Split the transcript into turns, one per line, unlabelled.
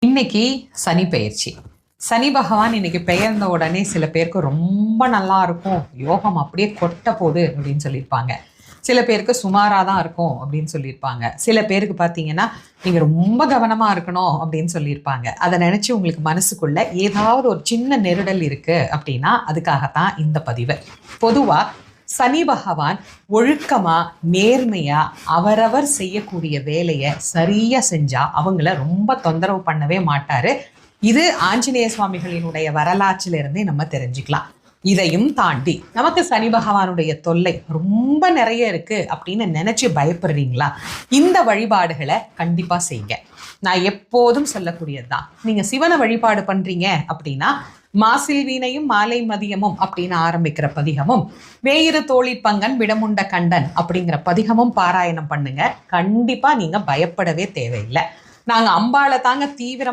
இன்னைக்கு சனி பெயர்ச்சி. சனி பகவான் இன்னைக்கு பெயர்ந்த உடனே சில பேருக்கு ரொம்ப நல்லா இருக்கும், யோகம் அப்படியே கொட்ட போகுது அப்படின்னு சொல்லியிருப்பாங்க. சில பேருக்கு சுமாராக தான் இருக்கும் அப்படின்னு சொல்லியிருப்பாங்க. சில பேருக்கு பார்த்தீங்கன்னா நீங்கள் ரொம்ப கவனமாக இருக்கணும் அப்படின்னு சொல்லியிருப்பாங்க. அதை நினச்சி உங்களுக்கு மனசுக்குள்ள ஏதாவது ஒரு சின்ன நெருடல் இருக்குது அப்படின்னா அதுக்காகத்தான் இந்த பதிவு. பொதுவாக சனி பகவான் ஒழுக்கமா நேர்மையா அவரவர் செய்யக்கூடிய வேலையை சரியா செஞ்சா அவங்கள ரொம்ப தொந்தரவு பண்ணவே மாட்டாரு. இது ஆஞ்சநேய சுவாமிகளினுடைய வரலாற்றிலிருந்தே நம்ம தெரிஞ்சுக்கலாம். இதையும் தாண்டி நமக்கு சனி பகவானுடைய தொல்லை ரொம்ப நிறைய இருக்கு அப்படின்னு நினைச்சு பயப்படுறீங்களா? இந்த வழிபாடுகளை கண்டிப்பா செய்யுங்க. நான் எப்போதும் சொல்லக்கூடியதுதான். நீங்க சிவனை வழிபாடு பண்றீங்க அப்படின்னா மாசில் வீணையும் மாலை மதியமும் அப்படின்னு ஆரம்பிக்கிற பதிகமும், வேயிறு தோழி பங்கன் விடமுண்ட கண்டன் அப்படிங்கிற பதிகமும் பாராயணம் பண்ணுங்க. கண்டிப்பா நீங்க பயப்படவே தேவையில்லை. நாங்க அம்பாளை தாங்க தீவிரமா